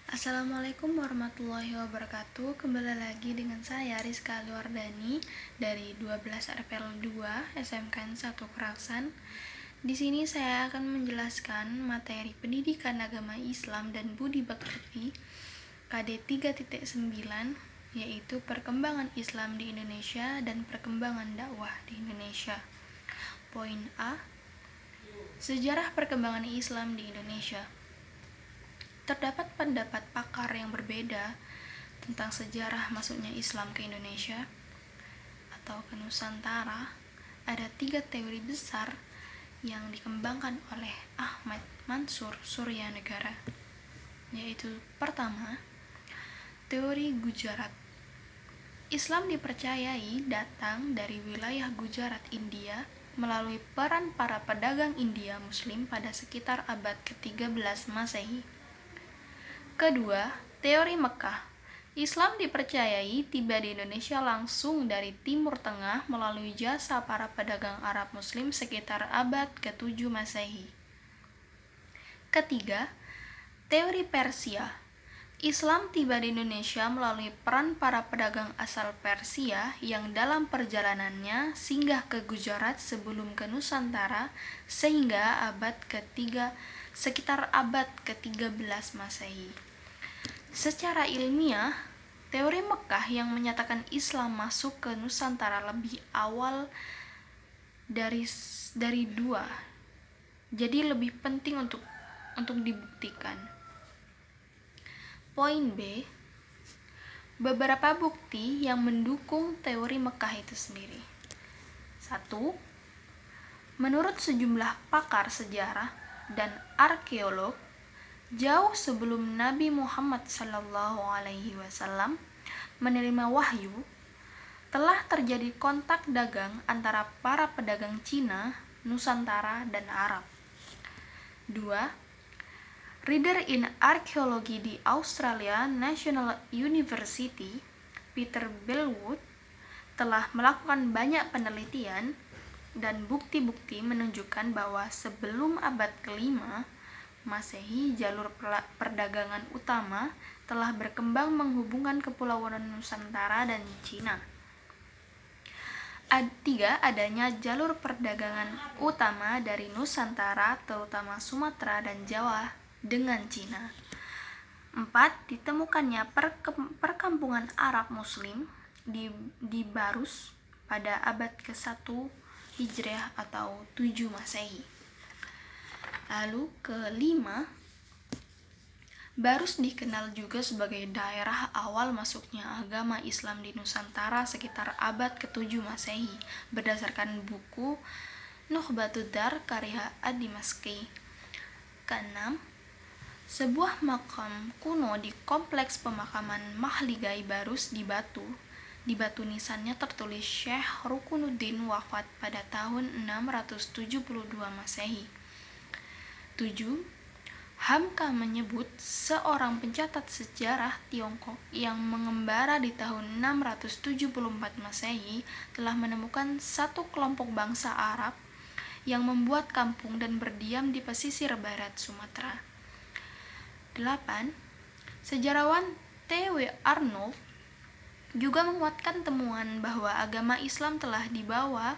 Assalamualaikum warahmatullahi wabarakatuh. Kembali lagi dengan saya Rizka Luardani dari 12 RPL 2 SMKN 1 Keraksan. Di sini saya akan menjelaskan materi pendidikan agama Islam dan budi pekerti KD 3.9, yaitu perkembangan Islam di Indonesia dan perkembangan dakwah di Indonesia. Poin A, sejarah perkembangan Islam di Indonesia. Terdapat pendapat pakar yang berbeda tentang sejarah masuknya Islam ke Indonesia atau ke Nusantara. Ada 3 teori besar yang dikembangkan oleh Ahmad Mansur Suryanegara, yaitu pertama, teori Gujarat. Islam dipercayai datang dari wilayah Gujarat, India, melalui peran para pedagang India Muslim pada sekitar abad ke-13 Masehi. Kedua, teori Mekah. Islam dipercayai tiba di Indonesia langsung dari Timur Tengah melalui jasa para pedagang Arab Muslim sekitar abad ke-7 Masehi. Ketiga, teori Persia. Islam tiba di Indonesia melalui peran para pedagang asal Persia yang dalam perjalanannya singgah ke Gujarat sebelum ke Nusantara sehingga sekitar abad ke-13 Masehi. Secara ilmiah, teori Mekah yang menyatakan Islam masuk ke Nusantara lebih awal dari 2, jadi lebih penting untuk dibuktikan. Poin B, beberapa bukti yang mendukung teori Mekah itu sendiri. 1. Menurut sejumlah pakar sejarah dan arkeolog, jauh sebelum Nabi Muhammad SAW menerima wahyu, telah terjadi kontak dagang antara para pedagang Cina, Nusantara, dan Arab. 2. Reader in Archaeology di Australia National University, Peter Bellwood, telah melakukan banyak penelitian dan bukti-bukti menunjukkan bahwa sebelum abad ke-5 Masehi, jalur perdagangan utama telah berkembang menghubungkan kepulauan Nusantara dan Cina. 3. Adanya jalur perdagangan utama dari Nusantara, terutama Sumatera dan Jawa, dengan Cina. 4. Ditemukannya perkampungan Arab Muslim di Barus pada abad ke-1 Hijriah atau 7 Masehi. Lalu kelima, Barus dikenal juga sebagai daerah awal masuknya agama Islam di Nusantara sekitar abad ke-7 Masehi berdasarkan buku Nukhbatud Dar karya Ad-Dimashqi. Keenam, sebuah makam kuno di kompleks pemakaman Mahligai Barus di batu nisannya tertulis Syekh Rukunuddin wafat pada tahun 672 Masehi. 7. Hamka menyebut seorang pencatat sejarah Tiongkok yang mengembara di tahun 674 Masehi telah menemukan satu kelompok bangsa Arab yang membuat kampung dan berdiam di pesisir barat Sumatera. 8. Sejarawan T.W. Arnold juga menguatkan temuan bahwa agama Islam telah dibawa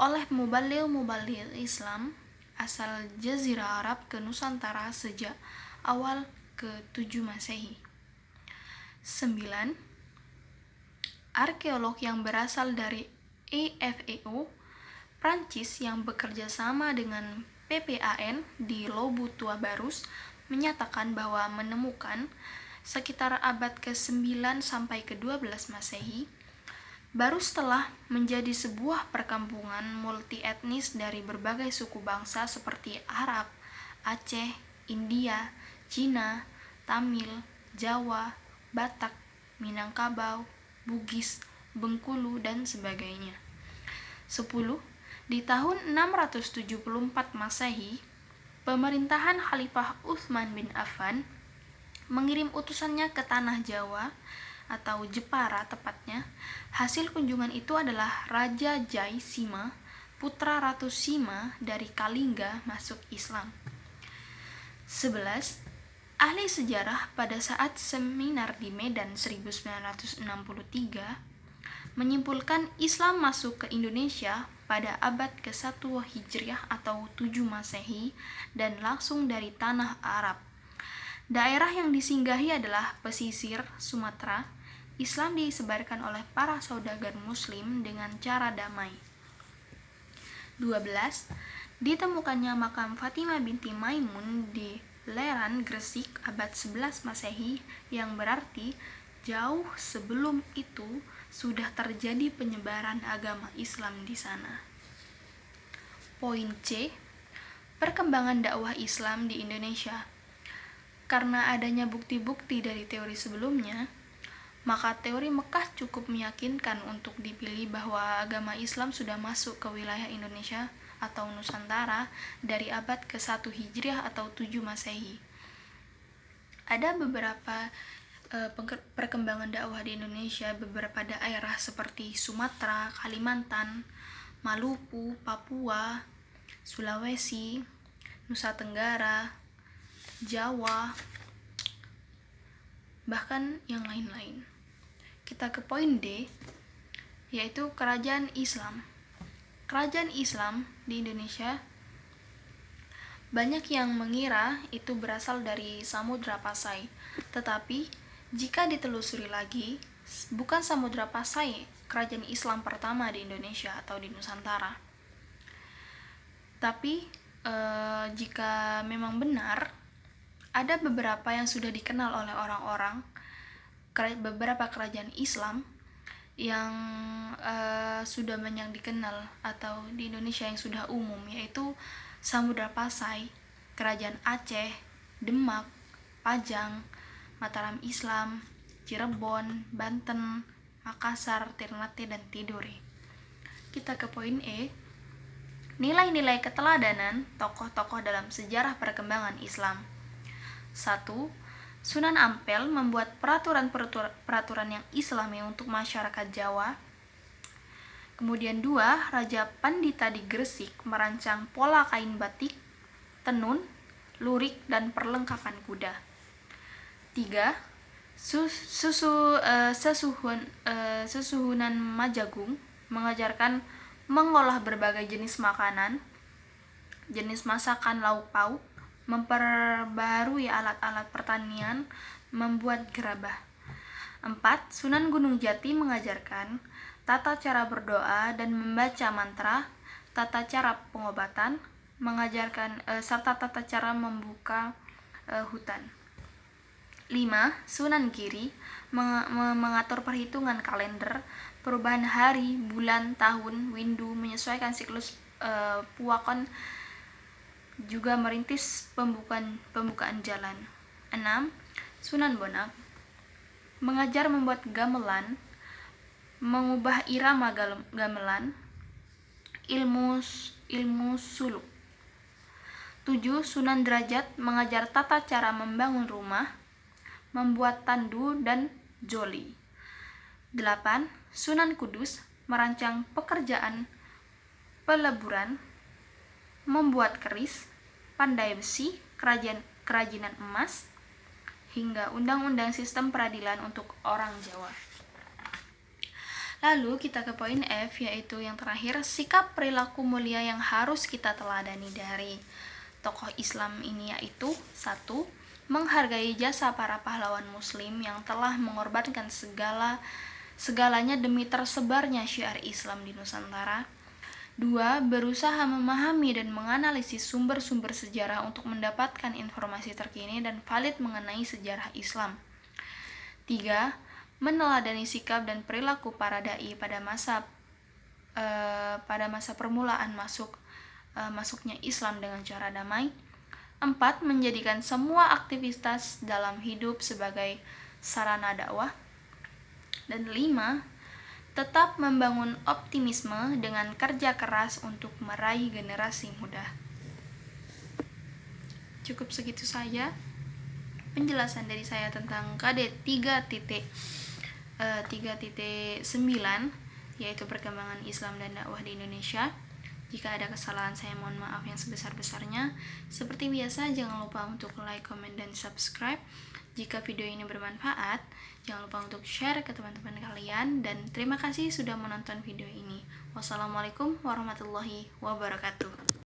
oleh muballigh Islam asal Jazirah Arab ke Nusantara sejak awal ke-7 Masehi. 9. Arkeolog yang berasal dari EFEO Prancis yang bekerja sama dengan PPAN di Lobu Tua Barus menyatakan bahwa menemukan sekitar abad ke-9 sampai ke-12 Masehi, Barus telah menjadi sebuah perkampungan multi-etnis dari berbagai suku bangsa seperti Arab, Aceh, India, Cina, Tamil, Jawa, Batak, Minangkabau, Bugis, Bengkulu, dan sebagainya. 10. Di tahun 674 Masehi, pemerintahan Khalifah Utsman bin Affan mengirim utusannya ke tanah Jawa atau Jepara tepatnya. Hasil kunjungan itu adalah Raja Jai Sima, putra Ratu Sima dari Kalingga masuk Islam. 11. Ahli sejarah pada saat seminar di Medan 1963 menyimpulkan Islam masuk ke Indonesia pada abad ke-1 Hijriah atau 7 Masehi dan langsung dari tanah Arab. Daerah yang disinggahi adalah pesisir Sumatera. Islam disebarkan oleh para saudagar muslim dengan cara damai. 12. Ditemukannya makam Fatimah binti Maimun di Leran, Gresik abad 11 Masehi yang berarti jauh sebelum itu sudah terjadi penyebaran agama Islam di sana. Poin C. Perkembangan dakwah Islam di Indonesia. Karena adanya bukti-bukti dari teori sebelumnya, maka teori Mekah cukup meyakinkan untuk dipilih bahwa agama Islam sudah masuk ke wilayah Indonesia atau Nusantara dari abad ke-1 Hijriah atau 7 Masehi. Ada beberapa perkembangan dakwah di Indonesia, beberapa daerah seperti Sumatera, Kalimantan, Maluku, Papua, Sulawesi, Nusa Tenggara, Jawa, bahkan yang lain-lain. Kita ke poin D, yaitu kerajaan Islam. Kerajaan Islam di Indonesia banyak yang mengira itu berasal dari Samudra Pasai, tetapi jika ditelusuri lagi, bukan Samudra Pasai kerajaan Islam pertama di Indonesia atau di Nusantara. Tapi jika memang benar, ada beberapa yang sudah dikenal oleh orang-orang, beberapa kerajaan Islam yang sudah banyak dikenal atau di Indonesia yang sudah umum, yaitu Samudra Pasai, Kerajaan Aceh, Demak, Pajang, Mataram Islam, Cirebon, Banten, Makassar, Ternate, dan Tidore. Kita ke poin E. Nilai-nilai keteladanan tokoh-tokoh dalam sejarah perkembangan Islam. 1. Sunan Ampel membuat peraturan yang Islami untuk masyarakat Jawa. Kemudian 2. Raja Pandita di Gresik merancang pola kain batik, tenun, lurik, dan perlengkapan kuda. 3. Susuhunan Majagung mengajarkan mengolah berbagai jenis makanan, jenis masakan lauk pauk, memperbaharui alat-alat pertanian, membuat gerabah. 4. Sunan Gunung Jati mengajarkan tata cara berdoa dan membaca mantra, tata cara pengobatan, mengajarkan serta tata cara membuka hutan. 5. Sunan Giri mengatur perhitungan kalender, perubahan hari, bulan, tahun, windu, menyesuaikan siklus puakon, juga merintis pembukaan jalan. 6. Sunan Bonang mengajar membuat gamelan, mengubah irama gamelan, ilmu suluk. 7. Sunan Derajat mengajar tata cara membangun rumah, membuat tandu dan joli. 8. Sunan Kudus merancang pekerjaan peleburan, membuat keris, pandai besi, kerajinan emas, hingga undang-undang sistem peradilan untuk orang Jawa. Lalu kita ke poin F, yaitu yang terakhir, sikap perilaku mulia yang harus kita teladani dari tokoh Islam ini, yaitu 1. Menghargai jasa para pahlawan muslim yang telah mengorbankan segalanya demi tersebarnya syiar Islam di Nusantara. 2. Berusaha memahami dan menganalisis sumber-sumber sejarah untuk mendapatkan informasi terkini dan valid mengenai sejarah Islam. 3. Meneladani sikap dan perilaku para dai pada masa permulaan masuknya Islam dengan cara damai. 4. Menjadikan semua aktivitas dalam hidup sebagai sarana dakwah. Dan 5. Tetap membangun optimisme dengan kerja keras untuk meraih generasi muda. Cukup segitu saja penjelasan dari saya tentang KD 3.9, yaitu perkembangan Islam dan dakwah di Indonesia. Jika ada kesalahan, saya mohon maaf yang sebesar-besarnya. Seperti biasa, jangan lupa untuk like, comment, dan subscribe. Jika video ini bermanfaat, jangan lupa untuk share ke teman-teman kalian. Dan terima kasih sudah menonton video ini. Wassalamualaikum warahmatullahi wabarakatuh.